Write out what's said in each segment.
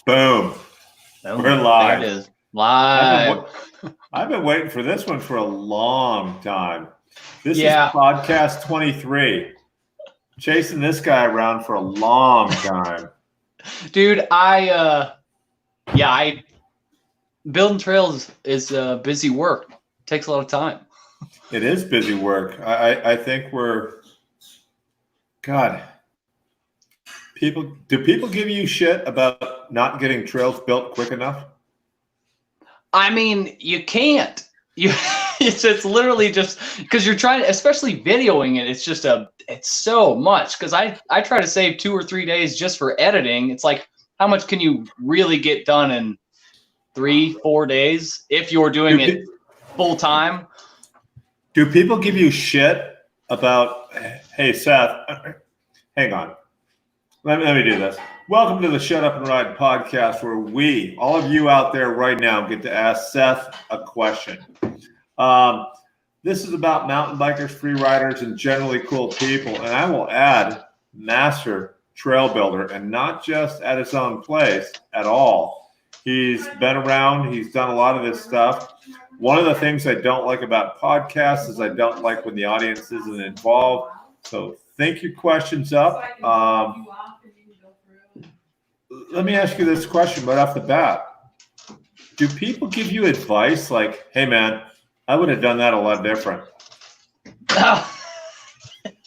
Boom. Oh, We're live. There it is. Live. I've been waiting for this one for a long time. This is Yeah. podcast 23. Chasing this guy around for a long time. Dude, building trails is busy work. Takes a lot of time. It is busy work. I think do people give you shit about not getting trails built quick enough? I mean, you can't. It's literally just because you're trying, especially videoing it. It's so much because I try to save 2 or 3 days just for editing. It's like, how much can you really get done in 3-4 days if you're doing it full time? Do people give you shit about, hey, Seth, hang on. Let me do this. Welcome to the Shut Up and Ride podcast, where we, all of you out there right now, get to ask Seth a question. This is about mountain bikers, free riders, and generally cool people. And I will add master trail builder, and not just at his own place at all. He's been around. He's done a lot of this stuff. One of the things I don't like about podcasts is I don't like when the audience isn't involved. So think your questions up. Let me ask you this question right off the bat. Do people give you advice like, hey, man, I would have done that a lot different?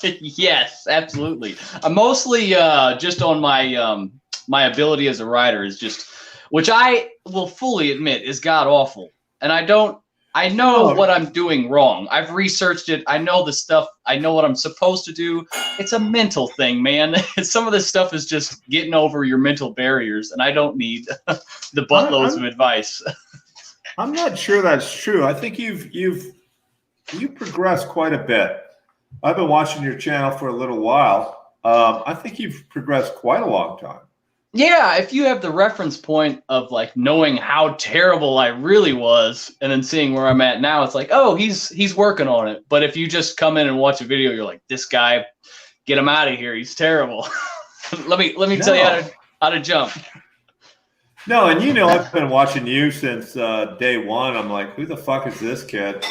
Yes, absolutely. I'm mostly just on my ability as a rider is just, which I will fully admit is god awful. And I know what I'm doing wrong. I've researched it. I know the stuff. I know what I'm supposed to do. It's a mental thing, man. Some of this stuff is just getting over your mental barriers, and I don't need the buttloads of advice. I'm not sure that's true. I think you've progressed quite a bit. I've been watching your channel for a little while. I think you've progressed quite a long time. Yeah, if you have the reference point of like knowing how terrible I really was and then seeing where I'm at now, it's like, oh, he's working on it. But if you just come in and watch a video, you're like, this guy, get him out of here. He's terrible. let me tell you how to jump. No, and I've been watching you since day one. I'm like, who the fuck is this kid?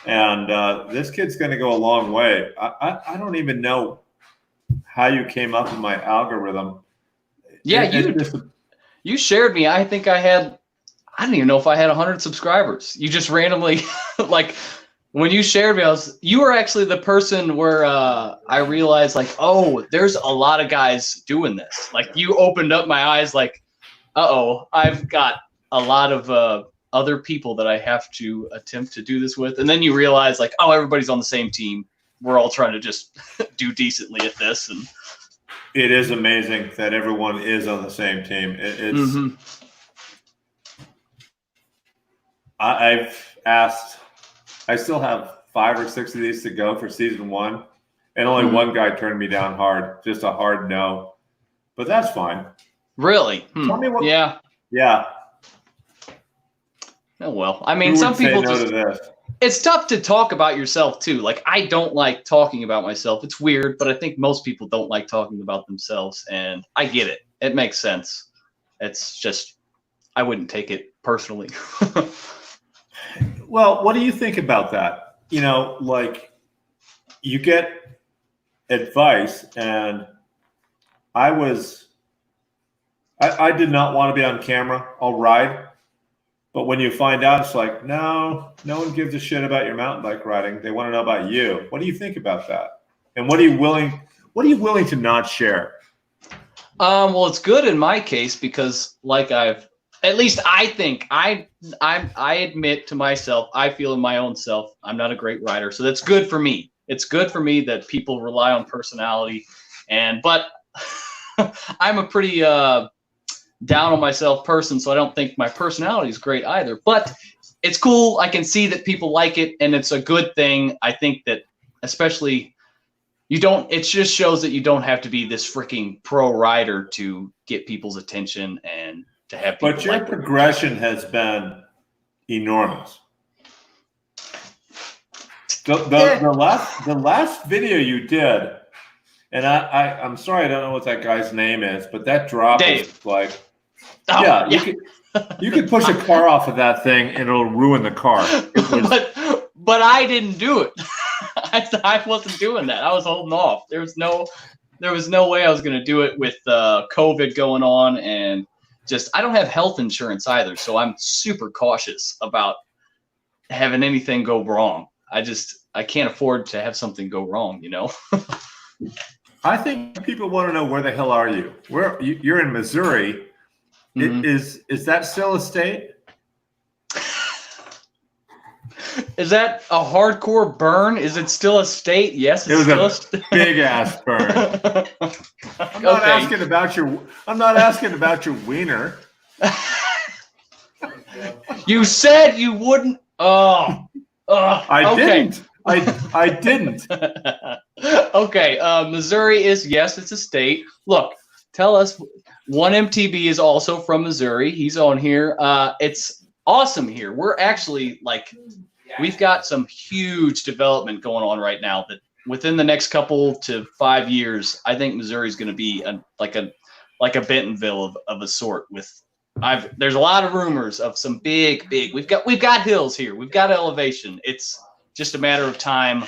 And this kid's going to go a long way. I don't even know how you came up with my algorithm. Yeah, you shared me. I think I don't even know if I had 100 subscribers. You just randomly, like, when you shared me, you were actually the person where I realized, like, oh, there's a lot of guys doing this. Like, you opened up my eyes, like, uh-oh, I've got a lot of other people that I have to attempt to do this with. And then you realize, like, oh, everybody's on the same team. We're all trying to just do decently at this. And it is amazing that everyone is on the same team. I've asked, I still have 5 or 6 of these to go for season 1, and only one guy turned me down hard, just a hard no. But that's fine. Really? Tell me what. Yeah. Oh, well, I mean, some people it's tough to talk about yourself too. Like, I don't like talking about myself. It's weird, but I think most people don't like talking about themselves, and I get it. It makes sense. It's just, I wouldn't take it personally. Well, what do you think about that? Like, you get advice, and I did not want to be on camera. I'll ride. But when you find out, it's like, no one gives a shit about your mountain bike riding. They want to know about you. What do you think about that? And what are you willing to not share? Well, it's good in my case because, like, at least I think I admit to myself, I feel in my own self, I'm not a great rider. So that's good for me. It's good for me that people rely on personality, but I'm a pretty down on myself person, so I don't think my personality is great either. But it's cool. I can see that people like it, and it's a good thing. I think that especially it just shows that you don't have to be this freaking pro rider to get people's attention and to have people. But your progression has been enormous. The last video you did, And I'm sorry, I don't know what that guy's name is, but that drop Dave. is like, Oh, yeah, yeah. you could push a car off of that thing and it'll ruin the car. It was, but I didn't do it. I wasn't doing that. I was holding off. There was no way I was going to do it with COVID going on, and just I don't have health insurance either, so I'm super cautious about having anything go wrong. I can't afford to have something go wrong, you know. I think people want to know, where the hell are you? You're in Missouri. Mhm. Is that still a state? Is that a hardcore burn? Is it still a state? Yes, it's It was still a big ass burn. I'm not asking about your wiener. You said you wouldn't. Oh, I okay. didn't. I didn't. Okay. Missouri is, yes, it's a state. Look, tell us. One MTB is also from Missouri. He's on here. It's awesome here. We're actually we've got some huge development going on right now that within the next couple to 5 years, I think Missouri is going to be like a Bentonville of a sort. There's a lot of rumors of some big. We've got hills here. We've got elevation. It's just a matter of time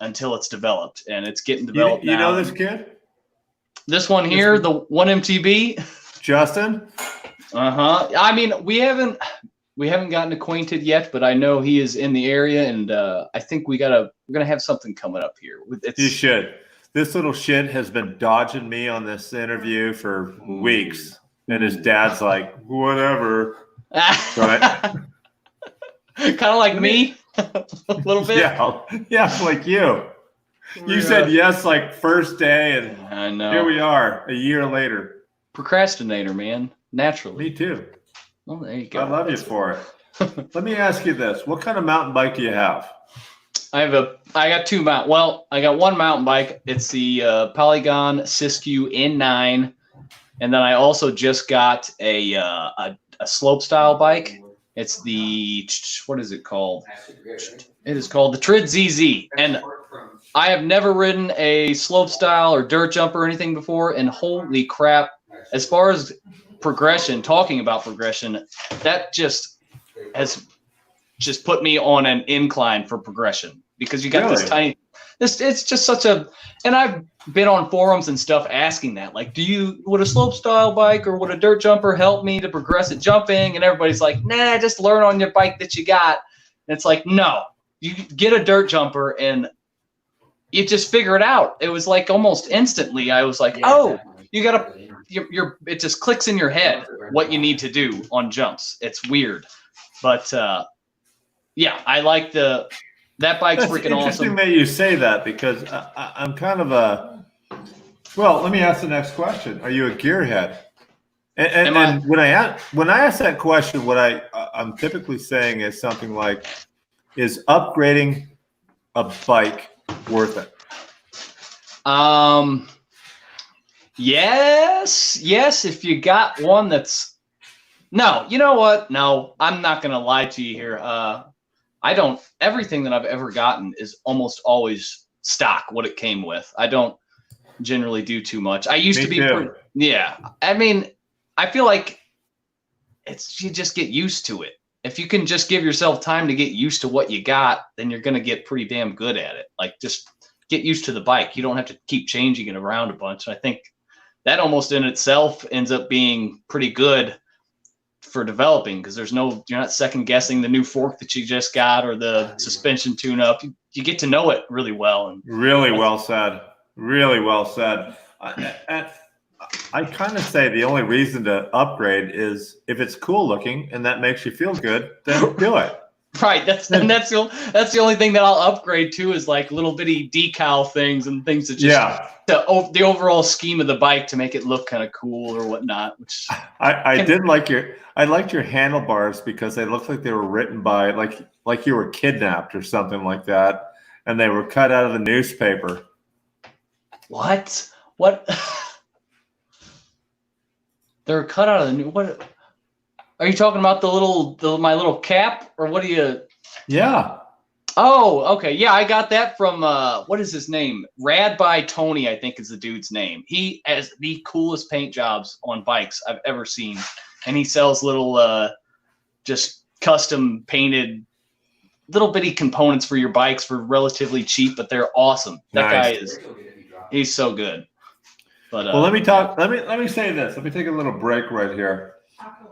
until it's developed, and it's getting developed now. You know this kid? This one here, the one MTB. Justin? I mean, we haven't gotten acquainted yet, but I know he is in the area, and I think we're gonna have something coming up here. You should. This little shit has been dodging me on this interview for weeks, and his dad's like, whatever. Right? Kind of like me, a little bit. Yeah, like you. You said yes like first day, and I know. Here we are a year later. Procrastinator, man. Naturally. Me too. Well, there you go. I love you for it. Let me ask you this: what kind of mountain bike do you have? I got two mountain. Well, I got one mountain bike. It's the Polygon Siskiyou N9, and then I also just got a slope style bike. It's what is it called? It is called the Trid ZZ, and I have never ridden a slope style or dirt jumper or anything before, and holy crap, as far as progression, talking about progression, that just has just put me on an incline for progression, because you got it's just such a, and I've been on forums and stuff asking that, like, would a slope style bike or would a dirt jumper help me to progress at jumping? And everybody's like, nah, just learn on your bike that you got. And it's like, no, you get a dirt jumper and you just figure it out. It was like almost instantly. I was like, you gotta, it just clicks in your head what you need to do on jumps. It's weird, but yeah, I like that bike's freaking awesome. Interesting that you say that, because I'm kind of well, let me ask the next question. Are you a gearhead? And when I ask that question, what I'm typically saying is something like, is upgrading a bike worth it? Yes, if you got one that's, no, you know what? No, I'm not going to lie to you here. Everything that I've ever gotten is almost always stock, what it came with. I don't generally do too much. I used to be, I mean, I feel like you just get used to it. If you can just give yourself time to get used to what you got, then you're going to get pretty damn good at it. Like, just get used to the bike. You don't have to keep changing it around a bunch. And I think that almost in itself ends up being pretty good for developing, because you're not second guessing the new fork that you just got or the suspension tune up. You get to know it really well. And really well said. Really well said. I kind of say the only reason to upgrade is if it's cool looking and that makes you feel good, then do it. Right. That's the only thing that I'll upgrade to, is like little bitty decal things and things that just the overall scheme of the bike to make it look kind of cool or whatnot. Which I liked your handlebars, because they looked like they were written by like you were kidnapped or something like that, and they were cut out of the newspaper. What? They're cut out of the new. What are you talking about? My little cap, or what do you? Yeah. Oh, okay. Yeah, I got that from what is his name? Rad by Tony, I think is the dude's name. He has the coolest paint jobs on bikes I've ever seen. And he sells little just custom painted little bitty components for your bikes for relatively cheap, but they're awesome. That Nice. he's so good. But Well, let me talk. Let me say this. Let me take a little break right here.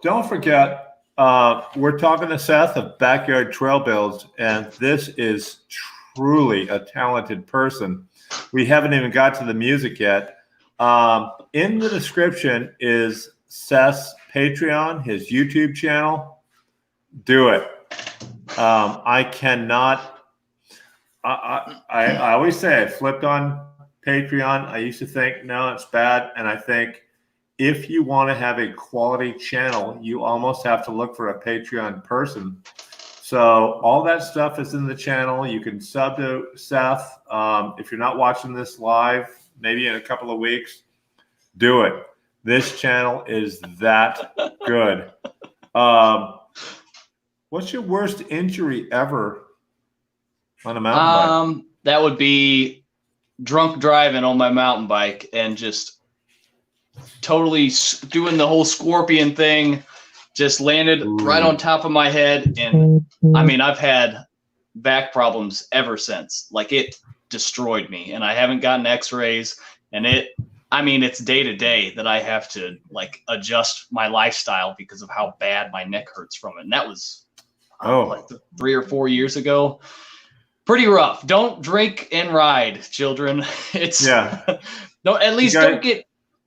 Don't forget, we're talking to Seth of Backyard Trail Builds, and this is truly a talented person. We haven't even got to the music yet. In the description is Seth's Patreon, his YouTube channel. Do it. I cannot. I always say I flipped on Patreon. I used to think, no, it's bad. And I think if you want to have a quality channel, you almost have to look for a Patreon person. So all that stuff is in the channel. You can sub to Seth. If you're not watching this live, maybe in a couple of weeks, do it. This channel is that good. What's your worst injury ever on a mountain bike? That would be drunk driving on my mountain bike and just totally doing the whole scorpion thing, just landed right on top of my head. And I mean, I've had back problems ever since. Like, it destroyed me, and I haven't gotten x-rays, and it's day to day that I have to like adjust my lifestyle because of how bad my neck hurts from it. And that was like 3 or 4 years ago. Pretty rough. Don't drink and ride, children. It's no, at least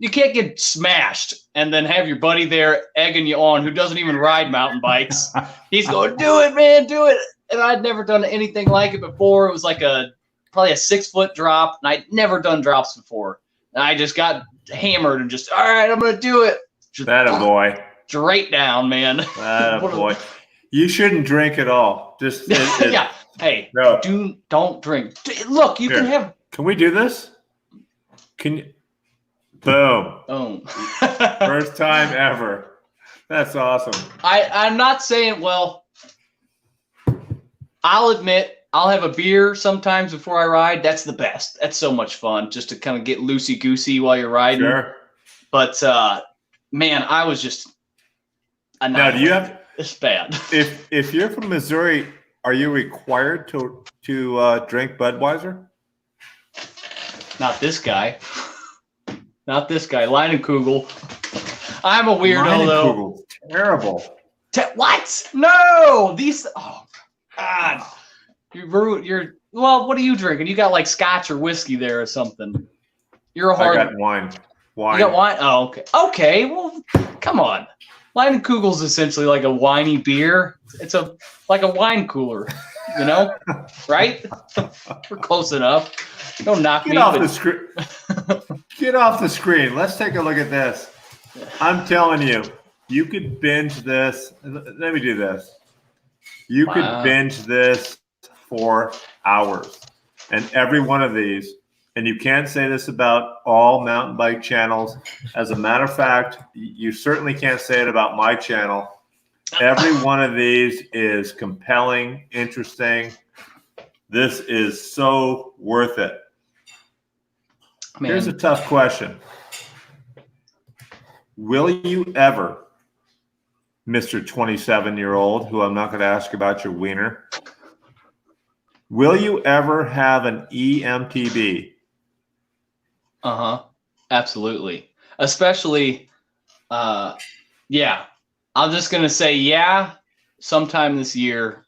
you can't get smashed and then have your buddy there egging you on who doesn't even ride mountain bikes. He's going, do it, man, do it. And I'd never done anything like it before. It was like probably a 6-foot drop, and I'd never done drops before. And I just got hammered and just, all right, I'm going to do it. Just, that a boy. Straight down, man. That a boy. You shouldn't drink at all. Just yeah. Hey, no. Don't drink. Look, you can have. Can we do this? Can you? Boom. Boom. First time ever. That's awesome. I'm not saying, well, I'll admit I'll have a beer sometimes before I ride. That's the best. That's so much fun just to kind of get loosey-goosey while you're riding. Sure. But, man, I was just. Now, do you have. It's bad. If you're from Missouri, are you required to drink Budweiser? Not this guy. Not this guy. Leinenkugel. I'm a weirdo, though. Terrible. What? No. These. Oh, God. You're. Well, what are you drinking? You got like scotch or whiskey there or something. You're a hard. I got wine. You got wine? Oh, okay. Okay. Well, come on. Leinenkugel's essentially like a winey beer. It's like a wine cooler, you know, right? We're close enough. Don't knock me. Get off the screen. Get off the screen. Let's take a look at this. I'm telling you, you could binge this. Let me do this. You could binge this for hours, and every one of these. And you can't say this about all mountain bike channels. As a matter of fact, you certainly can't say it about my channel. Every one of these is compelling, interesting. This is so worth it. Man. Here's a tough question. Will you ever, Mr. 27-year-old, who I'm not going to ask about your wiener, will you ever have an EMTB? Absolutely. Especially, yeah. I'm just going to say, sometime this year,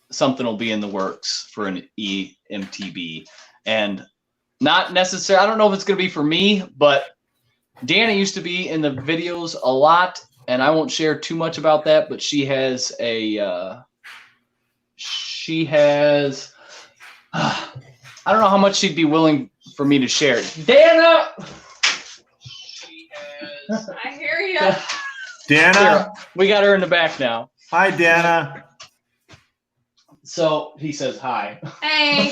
something will be in the works for an EMTB. And not necessarily, I don't know if it's going to be for me, but Danna used to be in the videos a lot, and I won't share too much about that, but she has I don't know how much she'd be willing for me to share. Danna! I hear you. Danna? Here, we got her in the back now. Hi, Danna. So he says hi. Hey.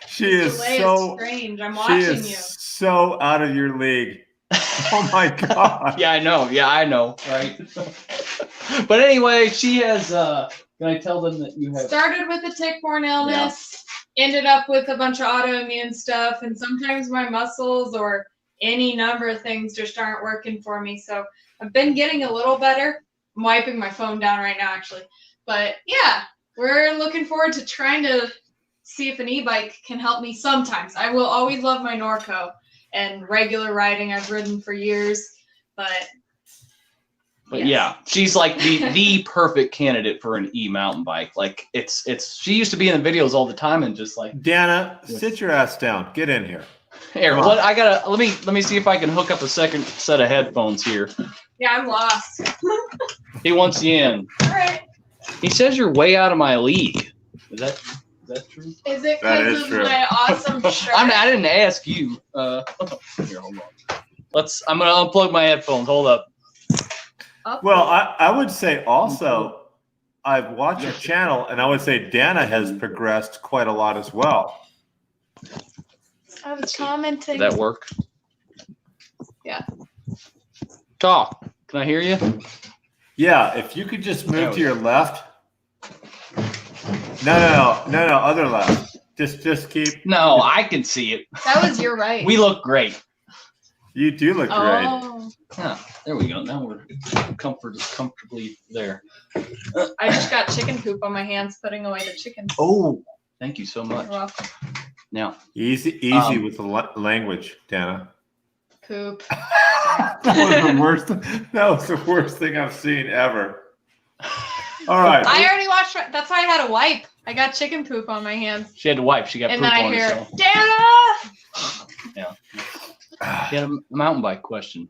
She is so strange. I'm watching you. So out of your league. Oh my God. Yeah, I know. Right. But anyway, she has Can I tell them that you have? Started with a tick-borne illness, ended up with a bunch of autoimmune stuff, and sometimes my muscles or any number of things just aren't working for me. So I've been getting a little better. I'm wiping my phone down right now, actually. But yeah, we're looking forward to trying to see if an e-bike can help me sometimes. I will always love my Norco and regular riding. I've ridden for years, but yeah, she's like the perfect candidate for an e-mountain bike. Like it's she used to be in the videos all the time and just like Danna, sit your ass down. Get in here. Here, what I gotta let me see if I can hook up a second set of headphones here. yeah, I'm lost. He wants you in. All right. He says you're way out of my league. Is that true? Is it That because is of true. my awesome shirt? I didn't ask you. Here, hold on. I'm gonna unplug my headphones. Hold up. Well, I would say also, I've watched your channel, and I would say Danna has progressed quite a lot as well. I was commenting. Did that work? Yeah. Talk. Can I hear you? Yeah, if you could just move to your left. No, other left. Just keep. No, I can see it. That was your right. We look great. You do look great. Oh, Yeah, there we go. Now we're comfortably there. I just got chicken poop on my hands putting away the chickens. Oh, thank you so much. You're welcome. Easy Um, with the language, Danna. Poop. That was the worst thing I've seen ever. All right. I already watched. That's why I had a wipe. I got chicken poop on my hands. She had to wipe. She got And poop then I on hear, herself. Danna! She had a mountain bike question.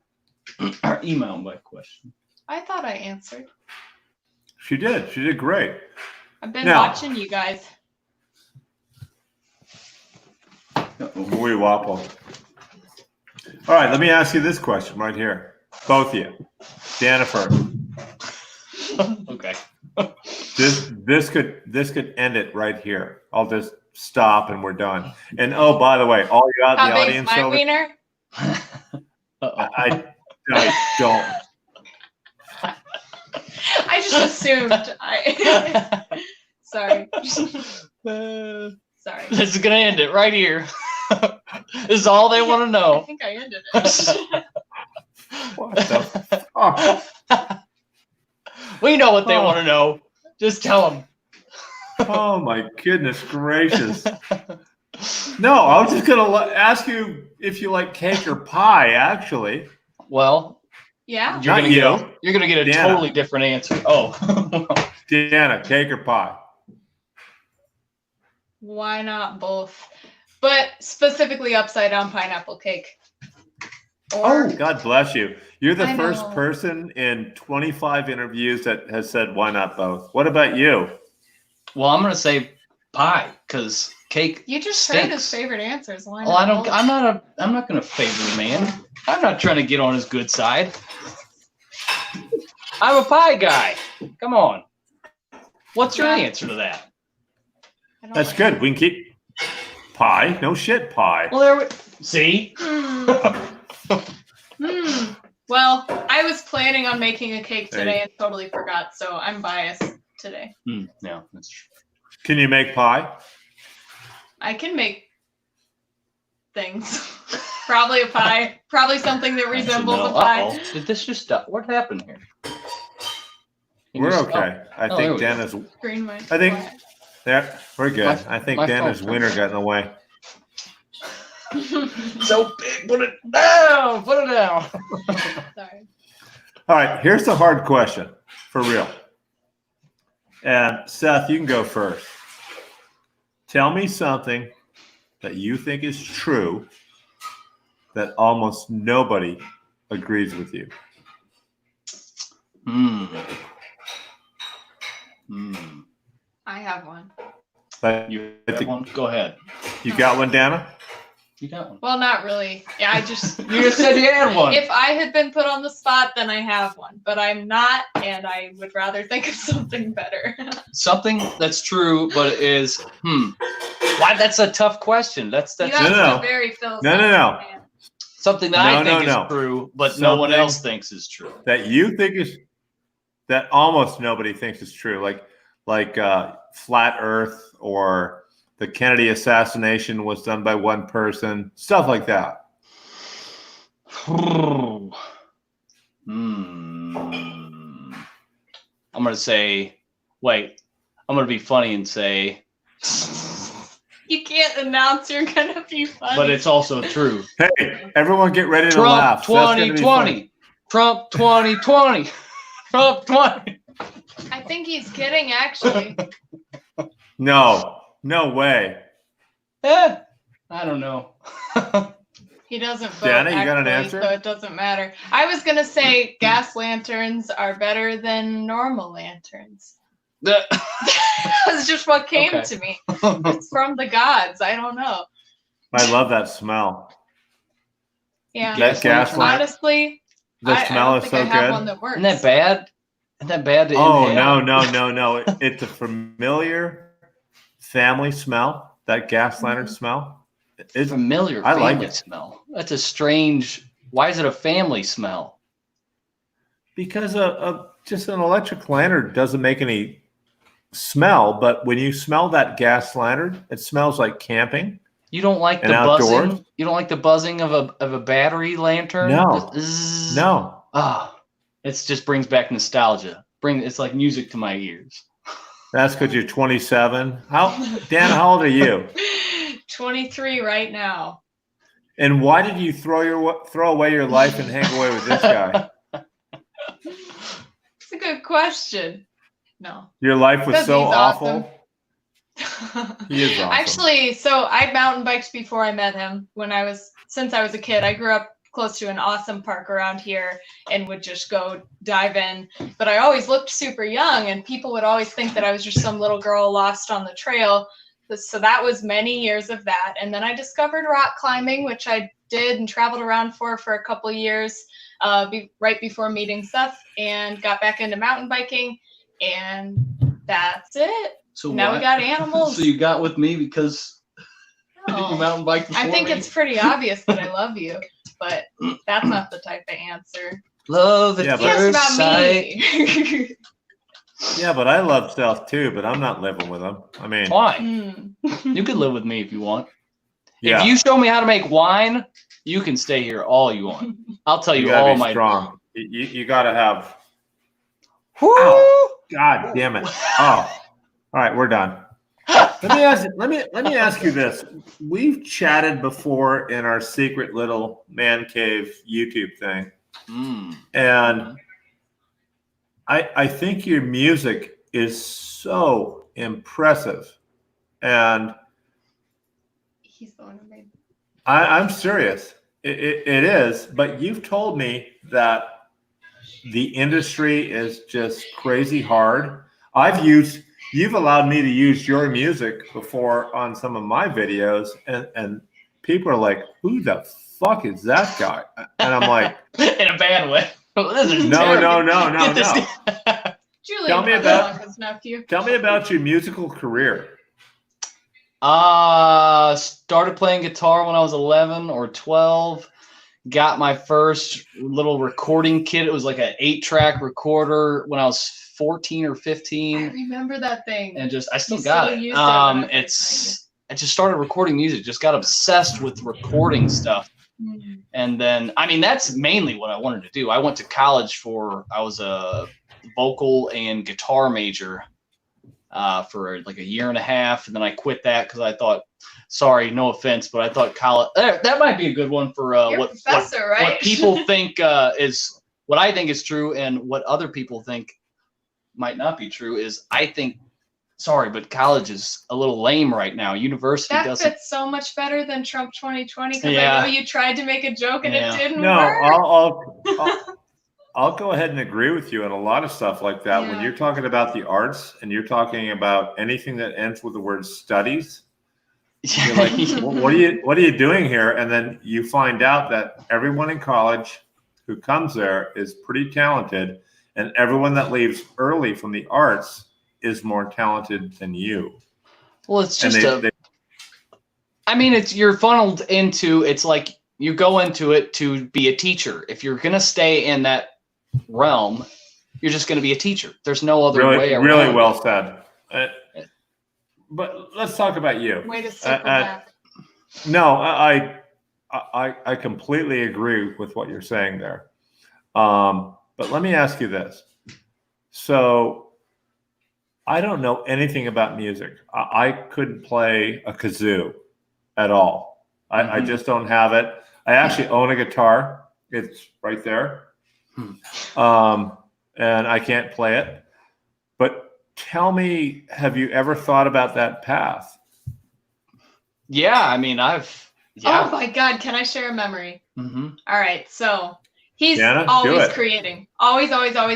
Or e-mountain bike question. I thought I answered. She did. She did great. I've been Now- watching you guys. We wobble. All right, let me ask you this question right here. Both of you. Danna first. Okay. This could end it right here. I'll just stop and we're done. And oh, by the way, all you out in How the big's audience my over, wiener? I don't. I just assumed. Sorry. Sorry. This is gonna end it right here. This is all they want to I know. think I ended it. What the fuck? We know what they want to know. Just tell them. Oh my goodness gracious. No, I was just gonna ask you if you like cake or pie. Actually, Well, Yeah. you're Not gonna you. you're gonna get a Danna. totally different answer. Oh. Danna, cake or pie? Why not both? But specifically upside down pineapple cake. Or God bless you. You're the I first know. person in 25 interviews that has said, "Why not both?" What about you? Well, I'm gonna say pie because cake. you just heard his stinks. favorite answers. Why Well, not both? I'm not gonna favor the man. I'm not trying to get on his good side. I'm a pie guy. Come on. What's your Yeah. answer to that? I don't That's like good. We can keep pie. No shit, pie. Well, there we see. Well, I was planning on making a cake today and totally forgot, so I'm biased today. Yeah, that's true. Can you make pie? I can make things. Probably a pie. Probably something that resembles a pie. Uh-oh. Did this just stop? What happened here? Can We're you okay. I there think we go. Danna's Green my I think- there. We're good. My- I think my Danna's phone. winner got in the way. So big. Put it down. Put it down. Sorry. All right. Here's the hard question, for real. And Seth, you can go first. Tell me something that you think is true that almost nobody agrees with you. I have one. But You got one? Go ahead. you got one, Danna? You got one. Well, not really. Yeah, I just You just said you had one. if I had been put on the spot, then I have one. But I'm not, and I would rather think of something better. Something that's true, but is why? That's a tough question. That's You No, guys no. are very philosophical. No. Man. something that I No, think no. is true, but no one Something- else thinks is true. That you think is that almost nobody thinks is true. like flat Earth or the Kennedy assassination was done by one person, stuff like that. I'm going to say, wait, I'm going to be funny and say. You can't announce you're going to be funny. But it's also true. Hey, everyone get ready to Trump laugh. 2020. Trump 2020. Trump 20. I think he's kidding, actually. No way. I don't know. He doesn't vote, Danna, you got an actually, answer? so it doesn't matter. I was going to say gas lanterns are better than normal lanterns. That's just what came to me. It's from the gods. I don't know. I love that smell. Yeah. That gas lantern. Honestly, The smell I is don't so think I have good. one that works. Isn't that bad? Isn't that bad to Oh, inhale? no. It's a familiar family smell, that gas lantern smell. It's Familiar I like family it. smell. That's a strange. Why is it a family smell? Because just an electric lantern doesn't make any smell, but when you smell that gas lantern, it smells like camping. You don't like And the outdoors? buzzing? You don't like the buzzing of a battery lantern? No. The zzz. No. Ah, it just brings back nostalgia. It's like music to my ears. That's because you're 27. Dan, how old are you? 23 right now. And why did you throw away your life and hang away with this guy? It's a good question. No. Your life was Because so he's awful. He is awesome. Actually, so I mountain biked before I met him since I was a kid. I grew up close to an awesome park around here and would just go dive in. But I always looked super young and people would always think that I was just some little girl lost on the trail. So that was many years of that. And then I discovered rock climbing, which I did and traveled around for a couple of years right before meeting Seth, and got back into mountain biking. And that's it. So now we got animals. So you got with me because Oh. you mountain bike before I think me? it's pretty obvious that I love you, but that's not the type of answer. Love at Yeah, but- first It's about sight. me. Yeah, but I love Seth too, but I'm not living with him. I mean, Why? Hmm. You could live with me if you want. yeah, If you show me how to make wine, you can stay here all you want. I'll tell you you gotta all be my. strong. You gotta have. Woo! God damn it! Oh, all right, we're done. Let me ask you this. We've chatted before in our secret little man cave YouTube thing, and I think your music is so impressive, and He's the one who made. I'm serious. It is, but you've told me that the industry is just crazy hard. You've allowed me to use your music before on some of my videos, and people are like, "Who the fuck is that guy?" And I'm like, In a bad way. This is "No. Get this- Julian Tell me about- His nephew. Tell me about your musical career." Started playing guitar when I was 11 or 12. Got my first little recording kit. It was like an 8-track recorder when I was 14 or I 15, remember that thing. and I still You got still it. use it when I was I just started recording music. Just got obsessed with recording stuff. Hmm. And then, I mean, that's mainly what I wanted to do. I went to college I was a vocal and guitar major for like a year and a half. And then I quit that because I thought, sorry, no offense, but I thought college, that might be a good one for You're a what professor, right? what people think is what I think is true, and what other people think might not be true is I think, sorry, but college is a little lame right now. University That doesn't. fits so much better than Trump 2020 because Yeah. I know you tried to make a joke and Yeah. it didn't No, work. I'll go ahead and agree with you on a lot of stuff like that. When Yeah. you're talking about the arts and you're talking about anything that ends with the word studies, you're like, what are you doing here? And then you find out that everyone in college who comes there is pretty talented, and everyone that leaves early from the arts is more talented than you. Well, it's And just I mean, you're funneled into, it's like you go into it to be a teacher. If you're going to stay in that realm, you're just going to be a teacher. There's no other way around. Really well said. But let's talk about you. Way to circle back. No, I completely agree with what you're saying there. But let me ask you this. So I don't know anything about music. I couldn't play a kazoo at all. I just don't have it. I actually own a guitar. It's right there. And I can't play it. But tell me, have you ever thought about that path? Yeah, I mean, Oh my God, can I share a memory? Mm-hmm. All right, so he's Danna, always creating. Always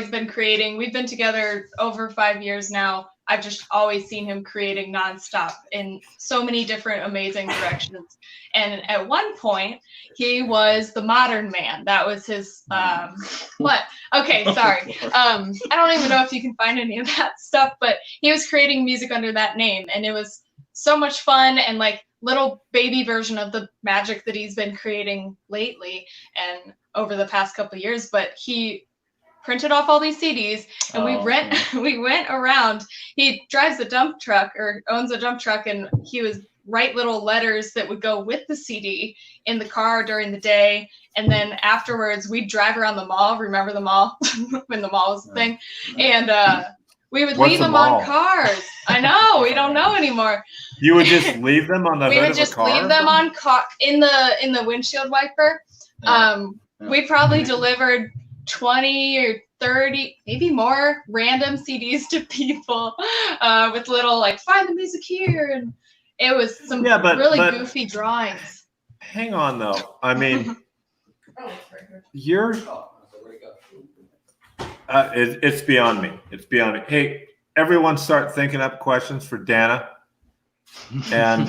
been creating. We've been together over 5 years now. I've just always seen him creating nonstop in so many different amazing directions. And at one point, he was the modern man. That was his what? Okay, sorry. I don't even know if you can find any of that stuff, but he was creating music under that name, and it was so much fun and like little baby version of the magic that he's been creating lately and over the past couple of years. But he printed off all these CDs, and we went around. He drives a dump truck or owns a dump truck, and he was write little letters that would go with the CD in the car during the day. And then afterwards we'd drive around the mall. Remember the mall when the mall was a thing? And we would leave them on cars. I know, we don't know anymore. You would just leave them on the hood of a car? We would just leave them on in the windshield wiper. We probably delivered 20 or 30, maybe more random CDs to people with little like, find the music here. And it was some really goofy drawings. Hang on though. I mean, it's beyond me. It's beyond me. Hey, everyone start thinking up questions for Danna. And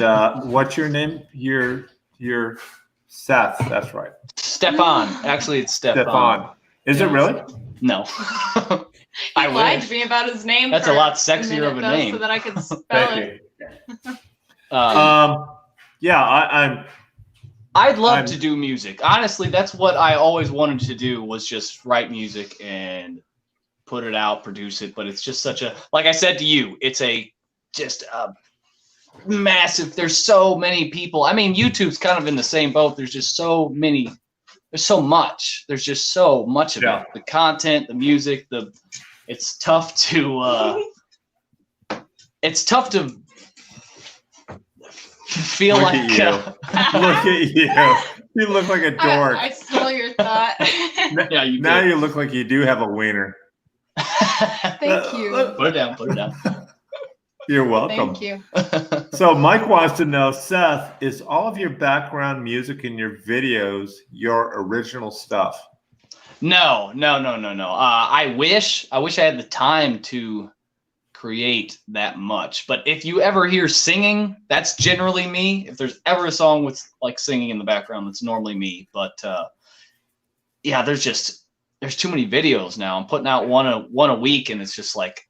what's your name? You're Seth. That's right. Stefan. Actually, it's Stefan. Is it really? No. He lied to me about his name. That's a lot sexier of a name. So that I could spell it. I'd love to do music. Honestly, that's what I always wanted to do, was just write music and put it out, produce it. But it's just such a, like I said to you, it's just a massive, there's so many people. I mean, YouTube's kind of in the same boat. There's just so many. There's so much. There's just so much of it. The content, the music, it's tough to feel look like at you. Look at you. You look like a dork. I stole your thought. Yeah, you now you look like you do have a wiener. Thank you. Put it down. Put it down. You're welcome. Thank you. So Mike wants to know, Seth, is all of your background music in your videos your original stuff? No. I wish I had the time to create that much. But if you ever hear singing, that's generally me. If there's ever a song with like singing in the background, that's normally me. But there's too many videos now. I'm putting out one a week, and it's just like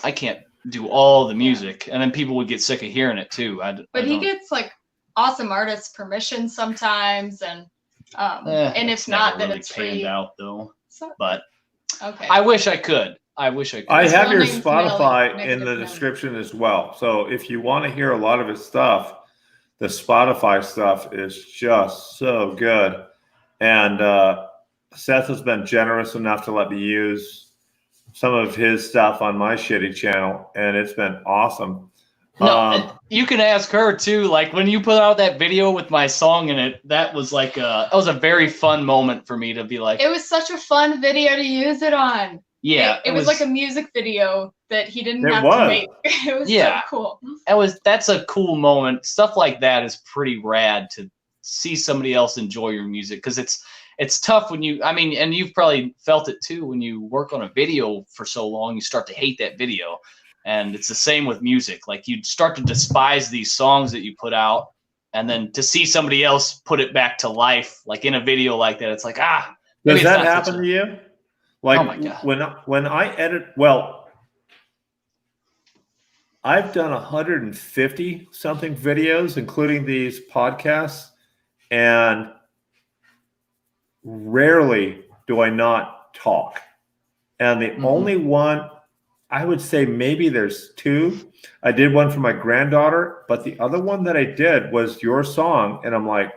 I can't do all the music, and then people would get sick of hearing it too. But he gets like awesome artists' permission sometimes, and if not, then really it's free. Out though. So, but okay, I wish I could. I have your Spotify in the description as well. So if you want to hear a lot of his stuff, the Spotify stuff is just so good. And Seth has been generous enough to let me use some of his stuff on my shitty channel, and it's been awesome. No, you can ask her too. Like when you put out that video with my song in it, that was like that was a very fun moment for me to be like. It was such a fun video to use it on. Yeah, it was like a music video that he didn't have to make. It was so cool. That's a cool moment. Stuff like that is pretty rad to see somebody else enjoy your music, because it's tough when and you've probably felt it too, when you work on a video for so long, you start to hate that video. And it's the same with music. Like you start to despise these songs that you put out, and then to see somebody else put it back to life, like in a video like that, it's like, Does that happen to you? Like, oh my God. when I edit, I've done 150 something videos, including these podcasts, and rarely do I not talk. And the only one I would say maybe there's 2. I did one for my granddaughter, but the other one that I did was your song, and I'm like,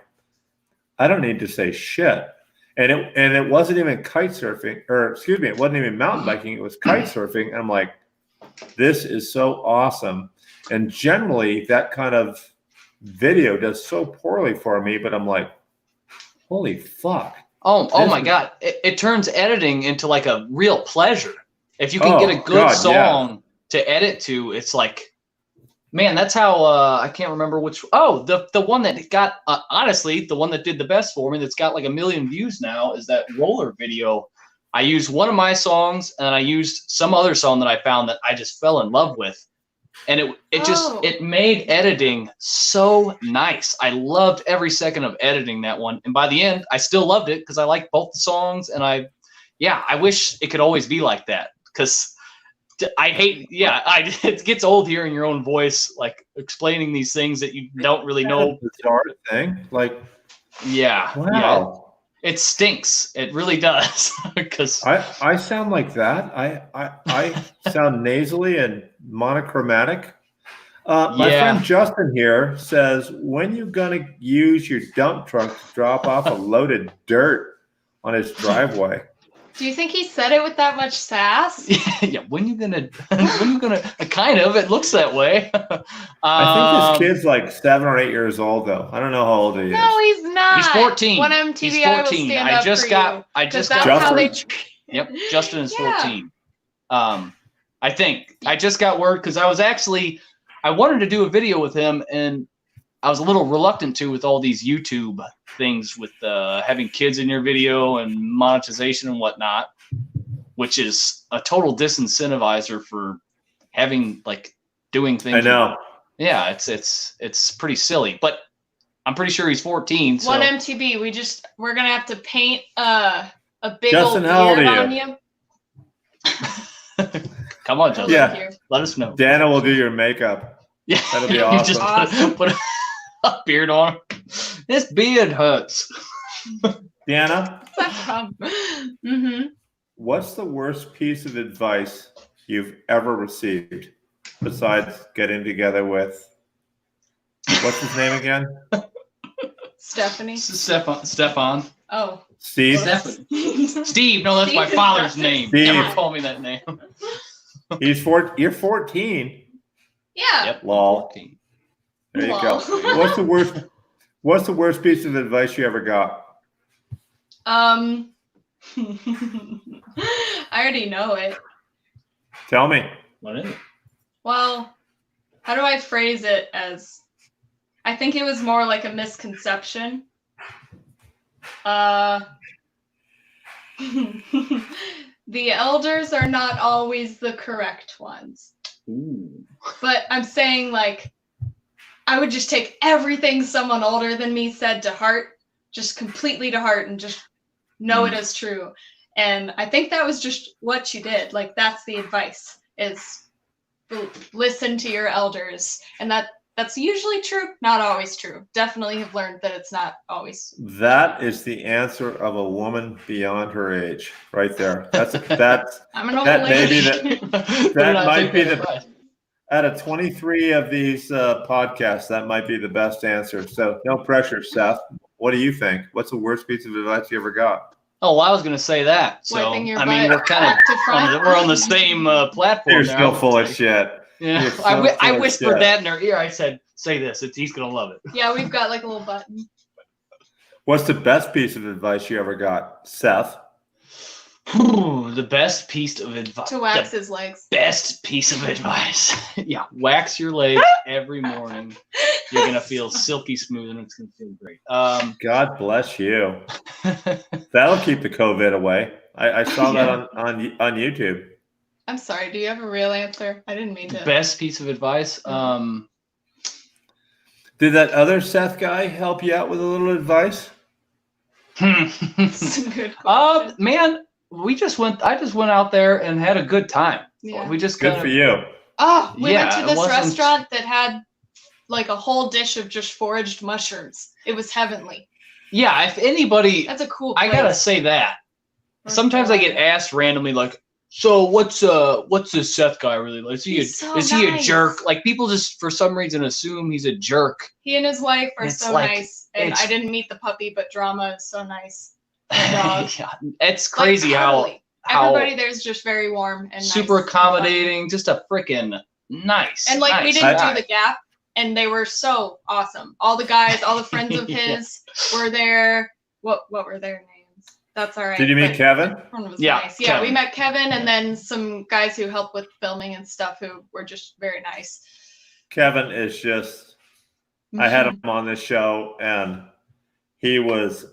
I don't need to say shit. And it wasn't even kite surfing, or excuse me, it wasn't even mountain biking. It was kite surfing. And I'm like, this is so awesome. And generally, that kind of video does so poorly for me, but I'm like, holy fuck. Oh my God. It turns editing into like a real pleasure. If you can get a good song to edit to, it's like, man, that's how I can't remember which. Oh, the one that got honestly, the one that did the best for me, that's got like 1 million views now, is that roller video. I used one of my songs, and I used some other song that I found that I just fell in love with, and it made editing so nice. I loved every second of editing that one, and by the end, I still loved it because I liked both the songs, and I wish it could always be like that, because I hate, it gets old hearing your own voice, like explaining these things that you don't really know. Bizarre thing, like, wow, it stinks. It really does. Because I sound like that. I sound nasally and monochromatic. My friend Justin here says, when you gonna use your dump truck to drop off a loaded dirt on his driveway? Do you think he said it with that much sass? Yeah. When you gonna? Kind of. It looks that way. I think this kid's like 7 or 8 years old, though. I don't know how old he is. No, he's not. He's 14. One MTB, He's 14. I will stand up for I just that's got. how they. Yep, Justin is 14. I think I just got word because I wanted to do a video with him, and I was a little reluctant to with all these YouTube things with having kids in your video and monetization and whatnot, which is a total disincentivizer for having like doing things. I know. Yeah, it's pretty silly, but I'm pretty sure he's 14. So. One MTB, we're gonna have to paint a big Justin, old how old beard are on you? Come on, Justin. Yeah. Let us know. Danna will do your makeup. Yeah, that'll be You just awesome. put a beard on. This beard hurts. Danna, Mm-hmm. what's the worst piece of advice you've ever received besides getting together with, what's his name again? Stephanie. Stefan. Oh. Steve? Steve. No, that's my father's name. Steve. Never call me that name. You're 14. Yeah. Yep. Lol. 14. There you Lol. go. What's the worst piece of advice you ever got? I already know it. Tell me. What is it? Well, how do I phrase it as? I think it was more like a misconception. The elders are not always the correct ones. Ooh. But I'm saying, like, I would just take everything someone older than me said to heart, just completely to heart, and just know it as true. And I think that was just what you did. Like, that's the advice, is listen to your elders. And that's usually true, not always true. Definitely have learned that it's not always. That is the answer of a woman beyond her age, right there. That's I'm an old that lady. that might be the out of 23 of these podcasts, that might be the best answer. So no pressure, Seth. What do you think? What's the worst piece of advice you ever got? Oh, well, I was going to say that. So Wiping your I mean, butt we're kind back to front. of we're on the same platform. You're now. still full of shit. Yeah, You're so I full of whispered shit. that in her ear. I said, "Say this. He's going to love it." Yeah, we've got like a little button. What's the best piece of advice you ever got, Seth? The best piece of advice. To wax his legs. Best piece of advice. Yeah, wax your legs every morning. You're gonna feel silky smooth, and it's gonna feel great. God bless you. That'll keep the COVID away. I saw that on YouTube. I'm sorry. Do you have a real answer? I didn't mean to. Best piece of advice. Did that other Seth guy help you out with a little advice? That's a good question. Man, I just went out there and had a good time. Yeah. We just Good for you. Oh, we went to it this wasn't- restaurant that had like a whole dish of just foraged mushrooms. It was heavenly. Yeah, if anybody, That's a cool I place. gotta say that. Sometimes I get asked randomly, like, So what's this Seth guy really like? Is he a jerk? Like people just for some reason assume he's a jerk. He and his wife are It's so like- nice, and I didn't meet the puppy, but Drama is so nice. The dog. Yeah, it's crazy Like, how totally. Everybody there's just very warm and super nice accommodating, just a freaking nice. and like we nice didn't guy. do the gap, and they were so awesome. All the guys, all the friends of his were there. What were their names? That's all right. Did you meet but Kevin? everyone was Yeah, nice. Yeah, Kevin. we met Kevin and then some guys who helped with filming and stuff who were just very nice. Kevin is just. I had him on this show, and he was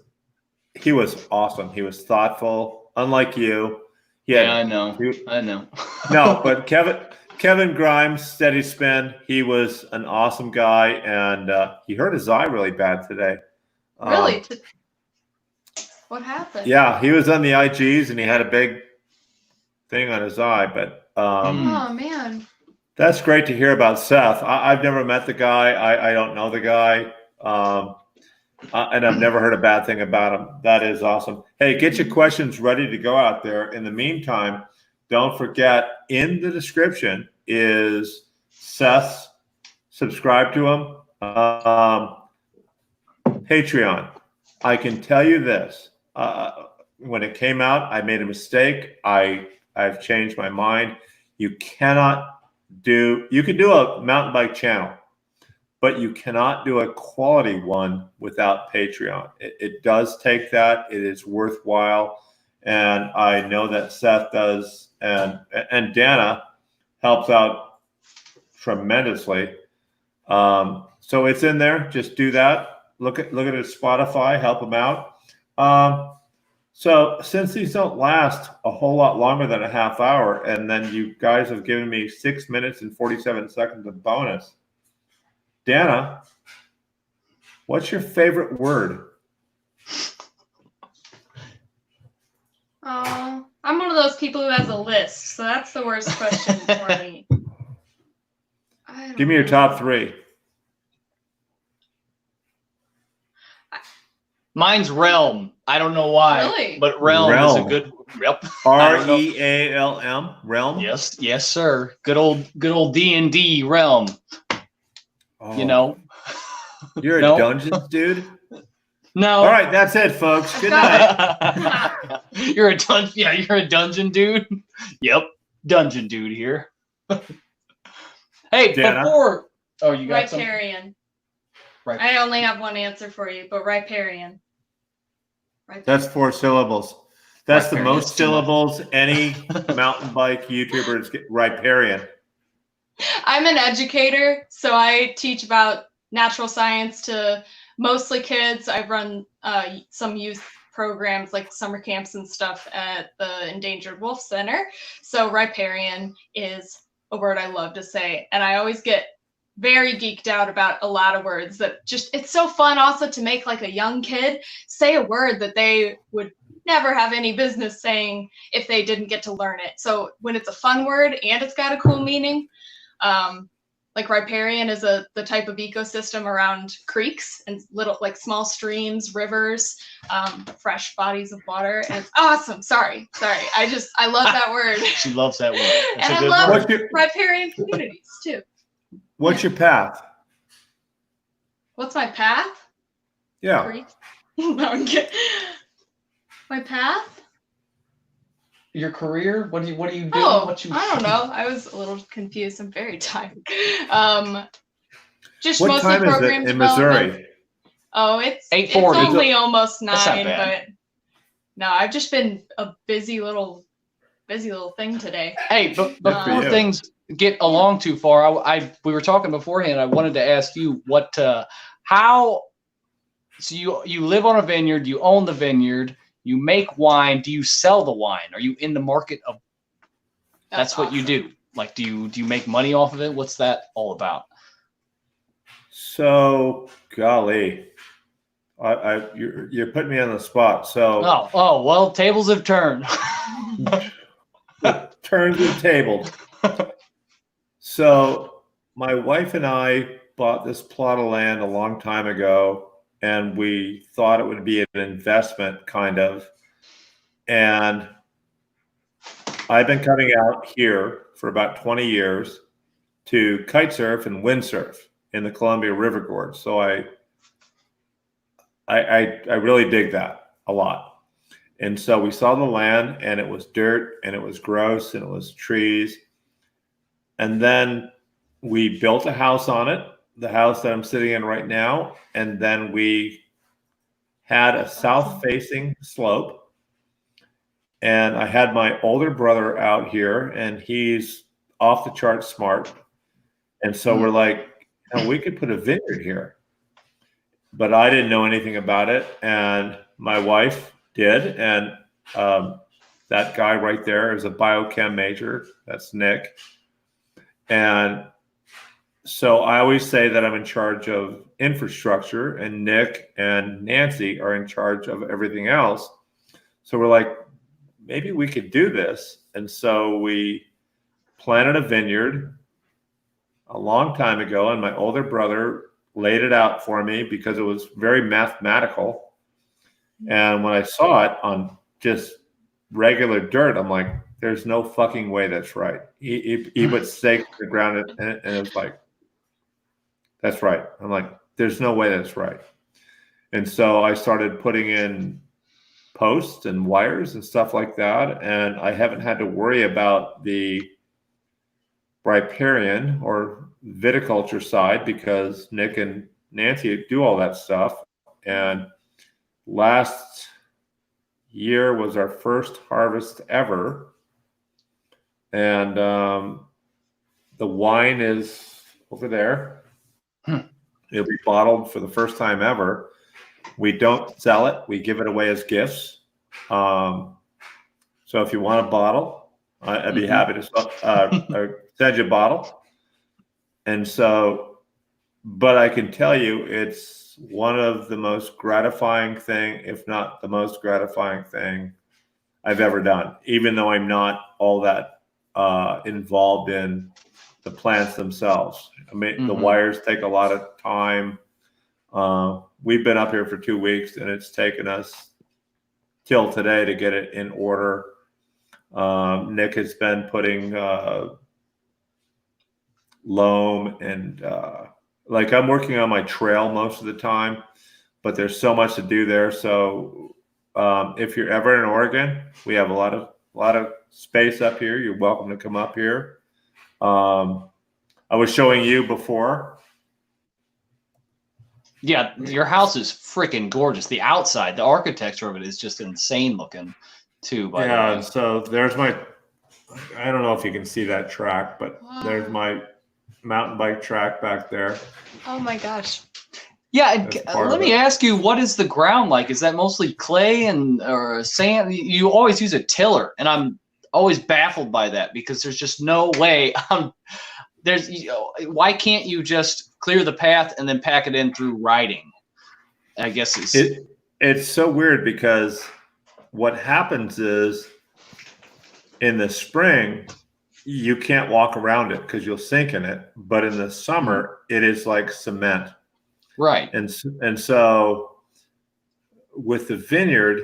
awesome. He was thoughtful, unlike you. Yeah, I know. No, but Kevin Grimes, steady spin. He was an awesome guy, and he hurt his eye really bad today. Really? What happened? Yeah, he was on the IGs, and he had a big thing on his eye. But Oh man. that's great to hear about Seth. I've never met the guy. I don't know the guy. And I've never heard a bad thing about him. That is awesome. Hey, get your questions ready to go out there. In the meantime, don't forget, in the description is Seth's. Subscribe to him. Patreon. I can tell you this. When it came out, I made a mistake. I've changed my mind. You can do a mountain bike channel, but you cannot do a quality one without Patreon. It does take that. It is worthwhile. And I know that Seth does, and Danna helps out tremendously. So it's in there. Just do that. Look at his Spotify, help him out. So since these don't last a whole lot longer than a half hour, and then you guys have given me 6 minutes and 47 seconds of bonus, Danna, what's your favorite word? Oh, I'm one of those people who has a list, so that's the worst question for me. Give me your top three. Mine's Realm. I don't know why, Really? but Realm is a good. Yep. REALM. Realm. Yes, sir. Good old D&D Realm. Oh, You know. you're No. a Dungeons dude. No. All right, that's it, folks. Good night. You're a dungeon dude. Yep, dungeon dude here. Hey, Danna? you got some. Riparian. Right. I only have one answer for you, but riparian. That's 4 syllables. That's the Riparian's most too much. syllables any mountain bike YouTubers get. Riparian. I'm an educator, so I teach about natural science to mostly kids. I run some youth programs like summer camps and stuff at the Endangered Wolf Center. So riparian is a word I love to say, and I always get very geeked out about a lot of words that just, it's so fun also to make like a young kid say a word that they would never have any business saying if they didn't get to learn it. So when it's a fun word and it's got a cool meaning, like riparian is the type of ecosystem around creeks and little like small streams, rivers, fresh bodies of water, and it's awesome. Sorry. I love that word. She loves that word. That's And a I good love word. riparian communities too. What's your path? What's my path? Yeah. Creek? No, I'm kidding. My path? Your career? What do you do? Oh, I don't know. I was a little confused. I'm very tired. Just What mostly time is program it in development. Missouri? Oh, it's 8:40. only almost That's not 9, bad. but no, I've just been a busy little thing today. Hey, but Good for before you. things get along too far, we were talking beforehand. I wanted to ask you how. So you live on a vineyard, you own the vineyard, you make wine. Do you sell the wine? Are you in the market of? That's what you do. Like, do you make money off of it? What's that all about? So, golly, you're putting me on the spot. So, Oh, well, tables have turned. turns the table. So, my wife and I bought this plot of land a long time ago, and we thought it would be an investment, kind of. And I've been coming out here for about 20 years to kite surf and windsurf in the Columbia River Gorge. So I really dig that a lot. And so we saw the land, and it was dirt, and it was gross, and it was trees. And then we built a house on it, the house that I'm sitting in right now. And then we had a south-facing slope. And I had my older brother out here, and he's off the chart smart. And so we're like, we could put a vineyard here. But I didn't know anything about it, and my wife did. And that guy right there is a biochem major. That's Nick. And so I always say that I'm in charge of infrastructure, and Nick and Nancy are in charge of everything else. So we're like, maybe we could do this. And so we planted a vineyard a long time ago, and my older brother laid it out for me because it was very mathematical. And when I saw it on just regular dirt, I'm like, there's no fucking way that's right. He would stake the ground, and it was like, that's right. I'm like, there's no way that's right. And so I started putting in posts and wires and stuff like that. And I haven't had to worry about the riparian or viticulture side because Nick and Nancy do all that stuff. And last year was our first harvest ever. And the wine is over there. It'll be bottled for the first time ever. We don't sell it. We give it away as gifts. So if you want a bottle, I'd be happy to send you a bottle. And so, but I can tell you, it's one of the most gratifying thing, if not the most gratifying thing I've ever done, even though I'm not all that involved in the plants themselves. I mean, the wires take a lot of time. We've been up here for 2 weeks, and it's taken us till today to get it in order. Nick has been putting loam and like I'm working on my trail most of the time, but there's so much to do there. So if you're ever in Oregon, we have a lot of space up here. You're welcome to come up here. I was showing you before. Yeah, your house is freaking gorgeous. The outside, the architecture of it is just insane looking too. By the way. So there's my, I don't know if you can see that track, but there's my mountain bike track back there. Oh my gosh. Yeah, let me ask you, what is the ground like? Is that mostly clay and or sand? You always use a tiller, and I'm always baffled by that because there's just no way. Why can't you just clear the path and then pack it in through riding? I guess it's so weird because what happens is in the spring you can't walk around it because you'll sink in it, but in the summer it is like cement. Right. And so with the vineyard,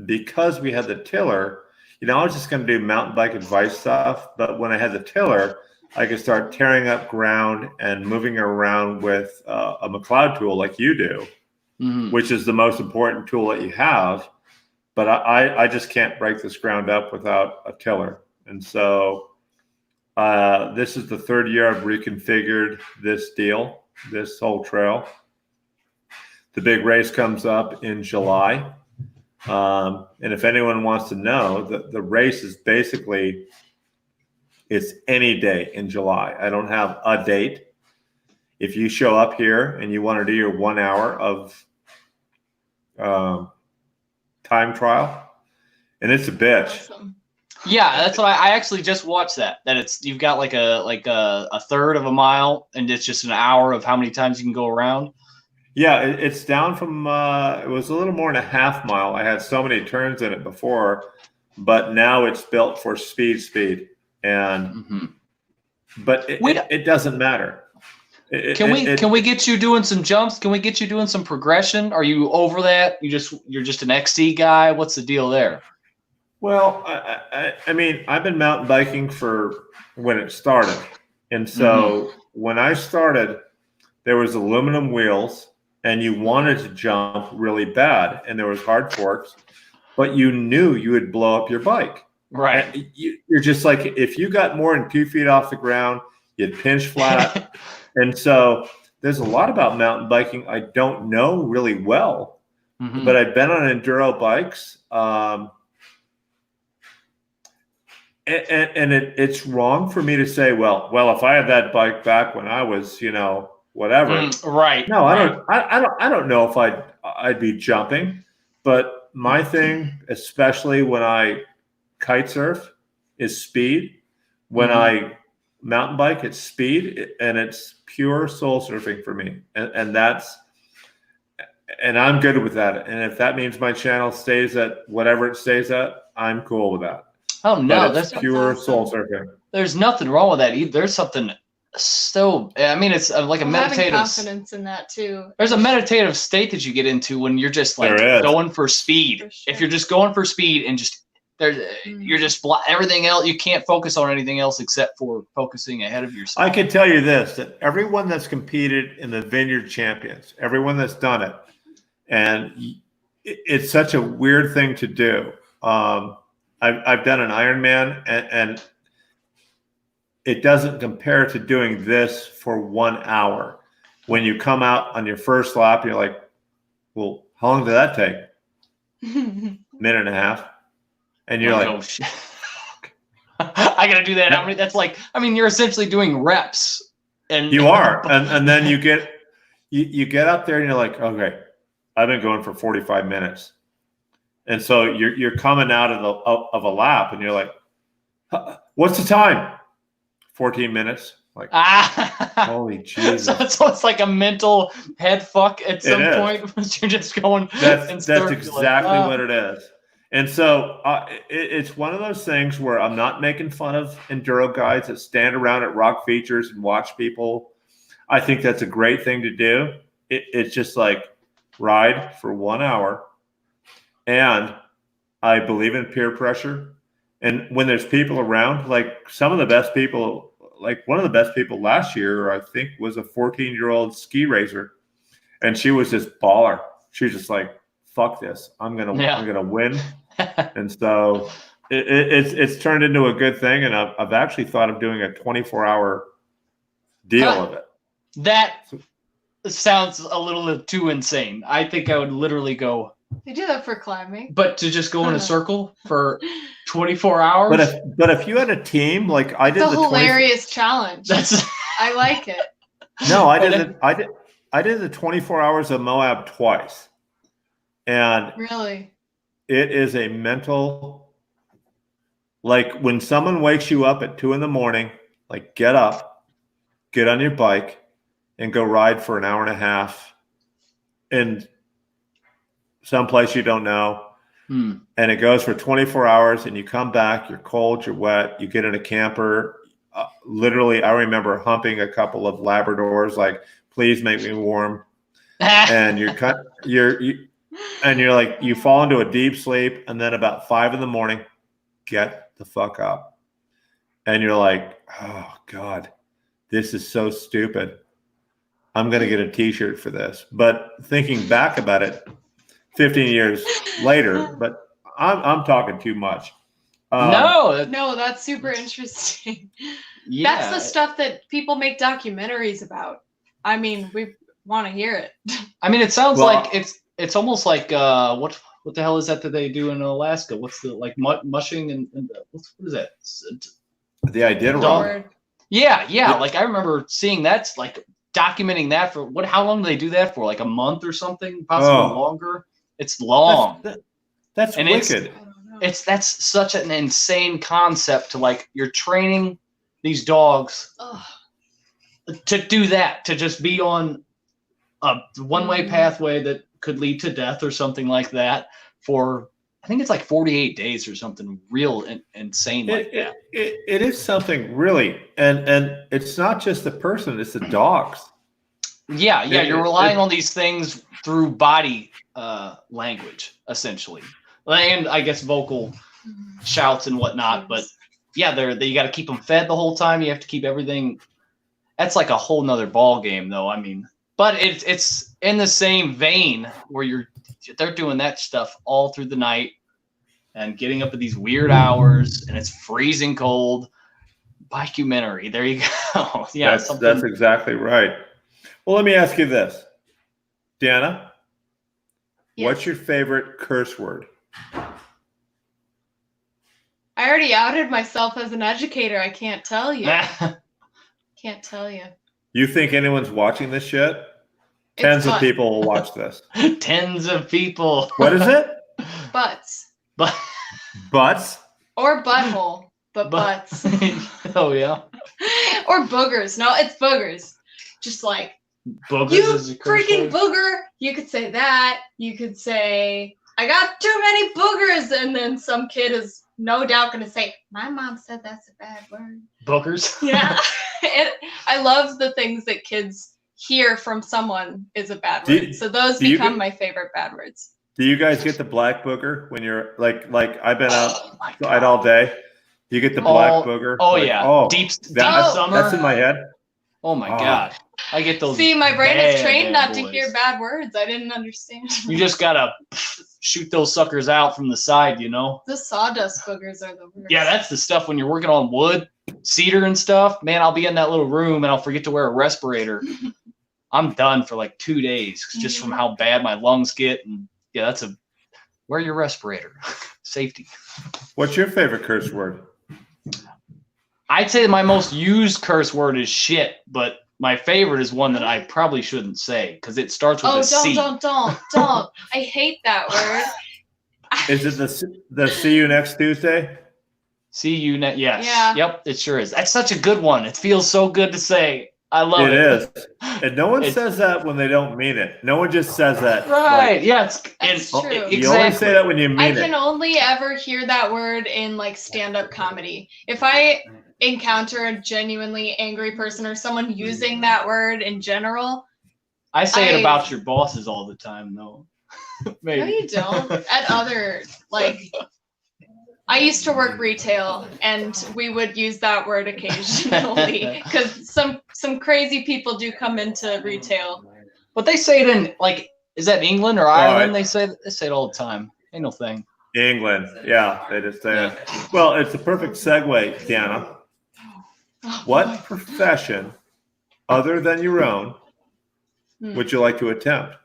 because we had the tiller, I was just going to do mountain bike advice stuff. But when I had the tiller, I could start tearing up ground and moving around with a McLeod tool like you do, which is the most important tool that you have. But I just can't break this ground up without a tiller. And so this is the third year I've reconfigured this deal, this whole trail. The big race comes up in July. And if anyone wants to know, the race is basically, it's any day in July. I don't have a date. If you show up here and you want to do your 1 hour of time trial, and it's a bitch. Awesome. Yeah, that's what I actually just watched that you've got like a third of a mile, and it's just an hour of how many times you can go around. Yeah, it's down from it was a little more than a half mile. I had so many turns in it before, but now it's built for speed. And but it doesn't matter. Can we get you doing some jumps? Can we get you doing some progression? Are you over that? You're just an XC guy? What's the deal there? Well, I mean, I've been mountain biking for when it started. And so when I started, there was aluminum wheels and you wanted to jump really bad and there was hard forks, but you knew you would blow up your bike. Right. And you're just like, if you got more than 2 feet off the ground, you'd pinch flat. And so there's a lot about mountain biking I don't know really well, but I've been on enduro bikes. And it's wrong for me to say, well, if I had that bike back when I was, whatever. Right. No, I don't know if I'd be jumping, but my thing, especially when I kite surf, is speed. When I mountain bike, it's speed, and it's pure soul surfing for me, and I'm good with that. And if that means my channel stays at whatever it stays at, I'm cool with that. Oh no, that's pure soul surfing. There's nothing wrong with that either. There's something so. I mean, it's like a meditative. Having confidence in that too. There's a meditative state that you get into when you're just like going for speed. For sure. If you're just going for speed and just you're just everything else. You can't focus on anything else except for focusing ahead of yourself. I can tell you this: that everyone that's competed in the Vineyard Champions, everyone that's done it, and it's such a weird thing to do. I've done an Ironman, and it doesn't compare to doing this for 1 hour. When you come out on your first lap, you're like, well, how long did that take? Minute and a half. And you're like, oh, shit. I got to do that. How many? That's like, I mean, you're essentially doing reps. And you are. And then you get up there and you're like, okay, I've been going for 45 minutes. And so you're coming out of a lap and you're like, what's the time? 14 minutes. Like, holy Jesus. So it's like a mental head fuck at some point. You're just going. That's exactly what it is. And so it's one of those things where I'm not making fun of enduro guys that stand around at rock features and watch people. I think that's a great thing to do. It's just like ride for 1 hour. And I believe in peer pressure. And when there's people around, like some of the best people, like one of the best people last year, I think, was a 14-year-old ski racer. And she was this baller. She was just like, fuck this. I'm gonna win. And so it's turned into a good thing. And I've actually thought of doing a 24-hour deal of it. That sounds a little too insane. I think I would literally go. They do that for climbing. But to just go in a circle for 24 hours? But if you had a team, like I did, it's a hilarious challenge. I like it. No, I did the 24 hours of Moab twice. And really, it is a mental, like when someone wakes you up at 2 a.m, like get up, get on your bike, and go ride for an hour and a half in someplace you don't know. And it goes for 24 hours and you come back, you're cold, you're wet, you get in a camper. Literally, I remember humping a couple of Labradors, like, please make me warm. And you're like, you fall into a deep sleep. And then about 5 a.m, get the fuck up. And you're like, oh God, this is so stupid. I'm going to get a t-shirt for this. But thinking back about it, 15 years later, but I'm talking too much. No, that's super interesting. Yeah. That's the stuff that people make documentaries about. I mean, we want to hear it. I mean, it sounds like it's almost like what the hell is that they do in Alaska? What's the like mushing and what is that? The Iditarod. Yeah. Like I remember seeing that's like documenting that for how long do they do that for? Like a month or something, possibly longer. It's long. That's and wicked. That's such an insane concept to like you're training these dogs to do that, to just be on a one-way pathway that could lead to death or something like that for I think it's like 48 days or something real insane like that. It is something really, and it's not just the person, it's the dogs. Yeah, you're relying on these things through body language, essentially, and I guess vocal shouts and whatnot. But yeah, you got to keep them fed the whole time. You have to keep everything. That's like a whole nother ball game, though. I mean, but it's in the same vein where they're doing that stuff all through the night and getting up at these weird hours, and it's freezing cold. Documentary. There you go. Yeah, that's exactly right. Well, let me ask you this, Danna. Yes. What's your favorite curse word? I already outed myself as an educator. I can't tell you. Can't tell you. You think anyone's watching this shit? Tens of people will watch this. Tens of people. What is it? Butts. Butts? Or butthole, but butts. Oh, yeah. Or boogers. No, it's boogers. Just like, boogers you is a curse freaking word? booger. You could say that. You could say, I got too many boogers. And then some kid is no doubt going to say, my mom said that's a bad word. Boogers? Yeah. I love the things that kids hear from someone is a bad word. So those become my favorite bad words. Do you guys get the black booger when you're like I've been outside all day? You get the black booger? Oh, like, yeah. Oh, Deep that's summer. That's in my head. Oh, my God. I get those. See, my brain is trained not boys. to hear bad words. I didn't understand. You just got to shoot those suckers out from the side, you know? The sawdust boogers are the worst. Yeah, that's the stuff when you're working on wood, cedar and stuff. Man, I'll be in that little room and I'll forget to wear a respirator. I'm done for like 2 days just from how bad my lungs get. And yeah, wear your respirator. Safety. What's your favorite curse word? I'd say my most used curse word is shit, but my favorite is one that I probably shouldn't say because it starts with a C. Don't. I hate that word. Is it the see you next Tuesday? See you next. Yes. Yeah. Yep. It sure is. That's such a good one. It feels so good to say. I love it. It is. And no one says that when they don't mean it. No one just says that. Right. Like, Yeah. That's true. Exactly. You only say that when you mean I it. can only ever hear that word in like stand-up comedy. If I encounter a genuinely angry person or someone using that word in general, I say it about your bosses all the time, though. Maybe. No, you don't. At other, like, I used to work retail, and we would use that word occasionally because some crazy people do come into retail. But they say it in like, is that England or Ireland? They say it all the time. Ain't no thing. England. Yeah, they just say it. Well, it's a perfect segue, Danna. What profession, other than your own, would you like to attempt?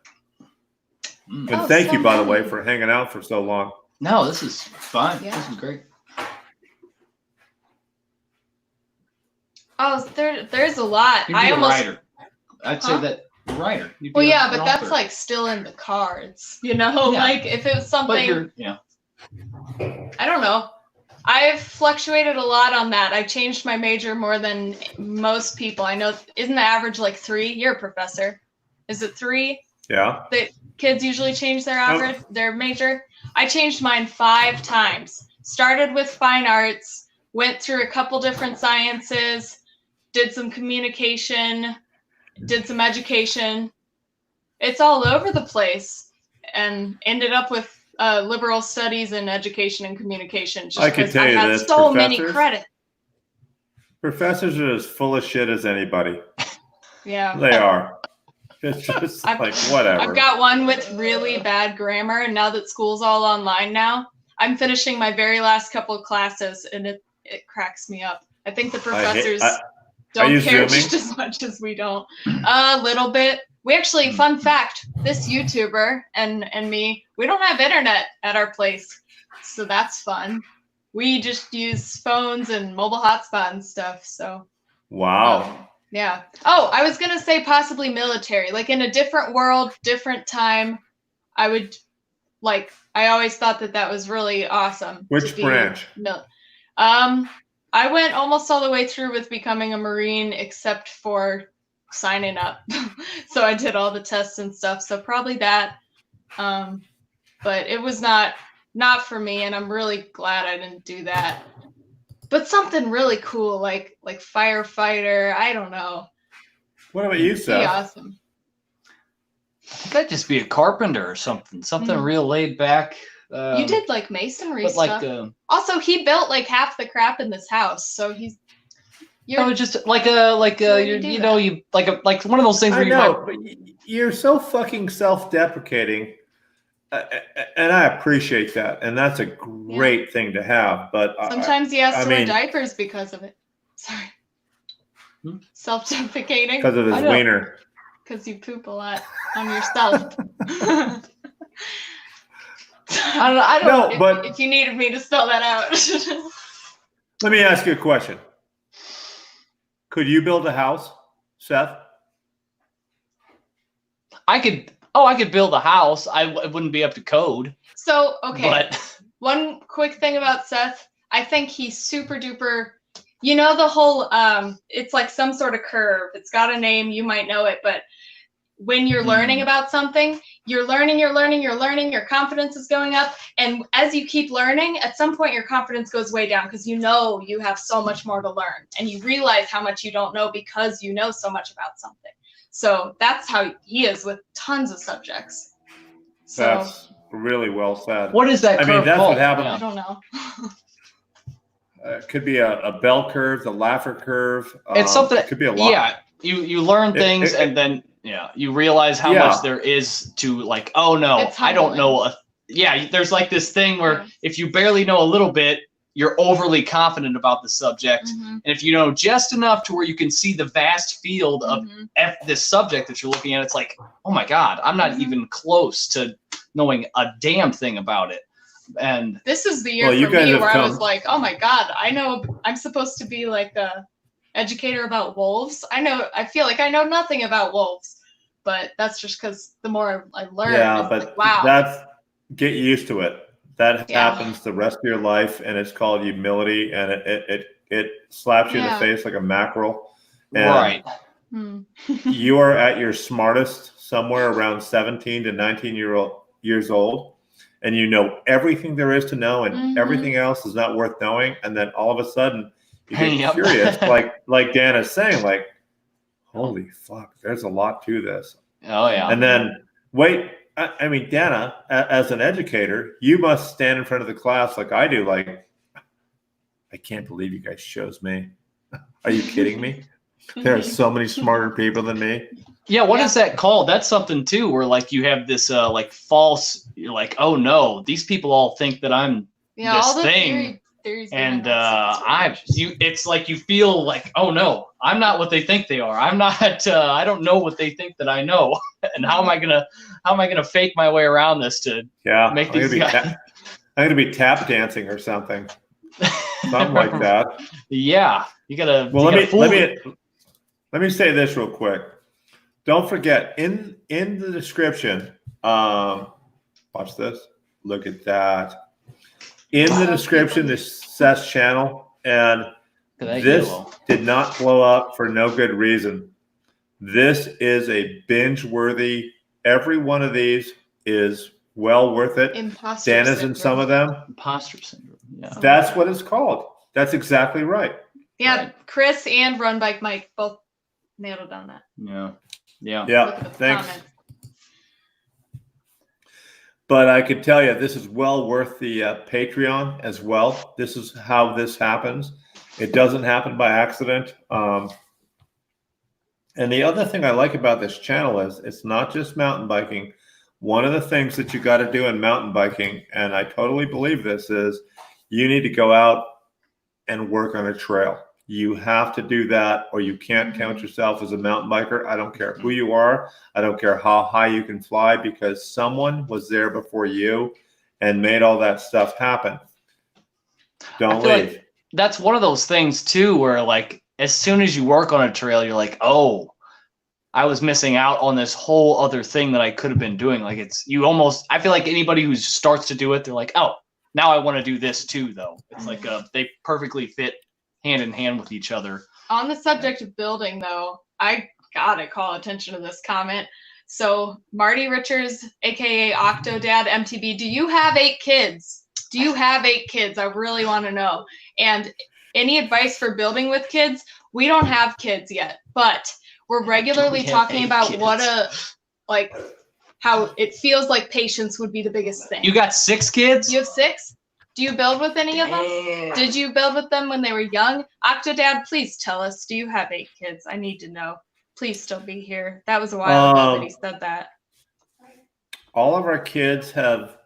And thank you, by the way, for hanging out for so long. No, this is fun. Yeah. This is great. Oh, there's a lot. You'd be a writer. I'd say that writer. Well, yeah, but that's like still in the cards, you know? Yeah. Like if it was something, I don't know. I've fluctuated a lot on that. I've changed my major more than most people. I know, isn't the average like 3? You're a professor. Is it 3? Yeah. The kids usually change their average, their major. I changed mine 5 times. Started with fine arts, went through a couple different sciences, did some communication, did some education. It's all over the place, and ended up with liberal studies in education and communication. Just I can tell you I had this, so many credits. Professors are as full of shit as anybody. Yeah. They are. It's just like whatever. I've got one with really bad grammar, and now that school's all online now, I'm finishing my very last couple of classes, and it cracks me up. I think the professors don't care just as much as we don't. A little bit. We actually, fun fact, this YouTuber and me, we don't have internet at our place, so that's fun. We just use phones and mobile hotspot and stuff. So. Wow. Yeah. Oh, I was gonna say possibly military. Like in a different world, different time, I would like. I always thought that was really awesome. Which branch? I went almost all the way through with becoming a Marine, except for signing up. So I did all the tests and stuff. So probably that. But it was not for me, and I'm really glad I didn't do that. But something really cool, like firefighter. I don't know. What about you, Seth? Be awesome. That'd just be a carpenter or something. Something real laid back. You did like masonry but stuff. like Also, he built like half the crap in this house, so he's. no, it's just like like one of those things I where you know, but you're so fucking self-deprecating, and I appreciate that, and that's a great thing to have. But sometimes he has I to wear mean, diapers because of it. Sorry. Self-deprecating. because of his wiener. Because you poop a lot on yourself. I don't No, but if you needed me to spell that out. let me ask you a question. Could you build a house, Seth? I could build a house. It wouldn't be up to code. So, okay. But one quick thing about Seth, I think he's super duper, you know, the whole, it's like some sort of curve. It's got a name, you might know it, but when you're learning about something, you're learning, your confidence is going up. And as you keep learning, at some point your confidence goes way down because you know you have so much more to learn and you realize how much you don't know because you know so much about something. So that's how he is with tons of subjects. So, That's really well said. what is that? I mean, that's what happened. I don't know. It could be a bell curve, the Laffer curve. It's something. It could be a lot. Yeah, you learn things and then you realize how much there is to like. Oh no, I don't know. There's like this thing where if you barely know a little bit, you're overly confident about the subject, and if you know just enough to where you can see the vast field of this subject that you're looking at, it's like, oh my God, I'm not even close to knowing a damn thing about it. And this is the year for me where I was like, oh my God, I know I'm supposed to be like a educator about wolves. I feel like I know nothing about wolves, but that's just because the more I learn, but like, wow. That's get used to it. That happens the rest of your life, and it's called humility, and it slaps you in the face like a mackerel. And you are at your smartest somewhere around 17 to 19 years old, and you know everything there is to know, and everything else is not worth knowing. And then all of a sudden, you get curious, like Danna's saying, like, holy fuck, there's a lot to this. Oh yeah. And then wait. I mean, Danna, as an educator, you must stand in front of the class like I do. Like, I can't believe you guys chose me. Are you kidding me? There are so many smarter people than me. Yeah, what is that called? That's something too, where like you have this like false. You're like, oh no, these people all think that I'm this all the thing, theories and it's like you feel like, oh no, I'm not what they think they are. I'm not. I don't know what they think that I know. And how am I gonna fake my way around this to make these guys? I'm gonna be tap dancing or something like that. Yeah, you gotta. Well, let me say this real quick. Don't forget in the description. Watch this. Look at that. In the description, this Seth's channel, and this did not blow up for no good reason. This is a binge-worthy. Every one of these is well worth it. Imposter Danna's syndrome. in some of them. Imposter syndrome. Yeah. That's what it's called. That's exactly right. Yeah, Right. Chris and Run Bike Mike both nailed it on that. Yeah. Look at the Thanks. comments. But I could tell you, this is well worth the Patreon as well. This is how this happens. It doesn't happen by accident. And the other thing I like about this channel is it's not just mountain biking. One of the things that you got to do in mountain biking, and I totally believe this, is you need to go out and work on a trail. You have to do that, or you can't count yourself as a mountain biker. I don't care who you are. I don't care how high you can fly, because someone was there before you and made all that stuff happen. Don't leave. Like that's one of those things too, where like as soon as you work on a trail, you're like, oh, I was missing out on this whole other thing that I could have been doing. Like I feel like anybody who starts to do it, they're like, oh, now I want to do this too, though. It's like they perfectly fit hand in hand with each other. On the subject of building, though, I gotta call attention to this comment. So Marty Richards, aka Octodad MTB, do you have 8 kids? Do you have 8 kids? I really want to know. And any advice for building with kids? We don't have kids yet, but we're regularly talking about what a how it feels like patience would be the biggest thing. You got 6 kids? You have 6? Do you build with any of them? Did you build with them when they were young? Octodad, please tell us. Do you have 8 kids? I need to know. Please still be here. That was a while ago that he said that. All of our kids have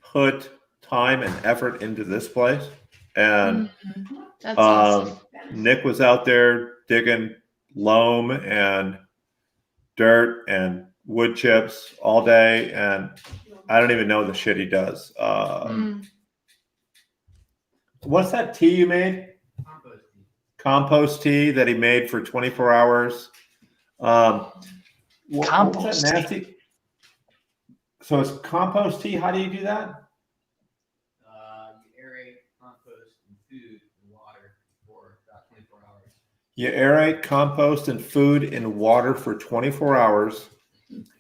put time and effort into this place. And That's awesome. Nick was out there digging loam and dirt and wood chips all day, and I don't even know the shit he does. What's that tea you made? Compost tea that he made for 24 hours. Compost that nasty? So it's compost tea. How do you do that? You aerate compost and food and water for about 24 hours. You aerate compost and food in water for 24 hours,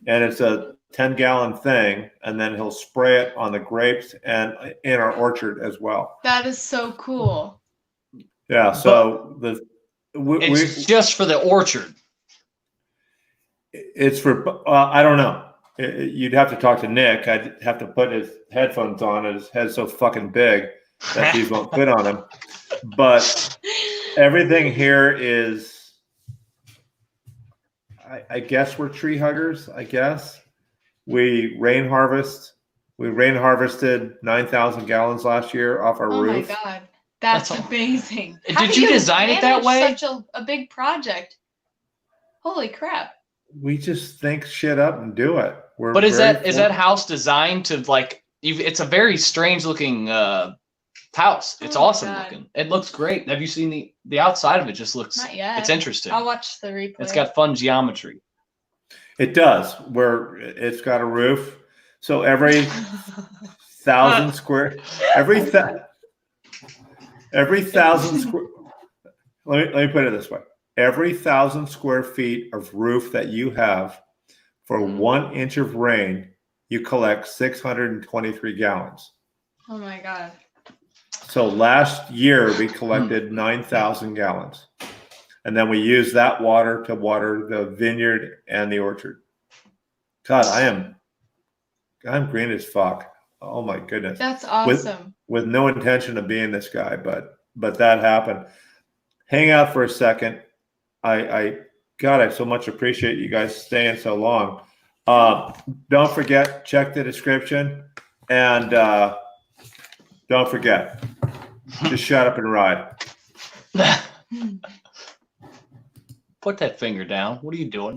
and it's a 10-gallon thing, and then he'll spray it on the grapes and in our orchard as well. That is so cool. Yeah, so It's just for the orchard. it's for I don't know. You'd have to talk to Nick. I'd have to put his headphones on. His head's so fucking big that these won't fit on him. But everything here is, I guess we're tree huggers. I guess we rain harvest. We rain harvested 9,000 gallons last year off our roof. Oh my God. That's That's amazing. Did How do you design it that manage way? Such a big project. Holy crap. We just think shit up and do it. But is that house designed to like? It's a very strange looking house. It's Oh my awesome God. looking. It looks great. Have you seen the outside of it? Just looks. Not yet. It's interesting. I'll watch the replay. It's got fun geometry. It does. Where it's got a roof, so every 1,000 square, every 1,000 square. Let me put it this way: every 1,000 square feet of roof that you have, for 1 inch of rain, you collect 623 gallons. Oh my God. So last year we collected 9,000 gallons, and then we used that water to water the vineyard and the orchard. God, I'm green as fuck. Oh my goodness. That's awesome. With no intention of being this guy, but that happened. Hang out for a second. God, I so much appreciate you guys staying so long. Don't forget, check the description, and don't forget, just shut up and ride. Put that finger down. What are you doing?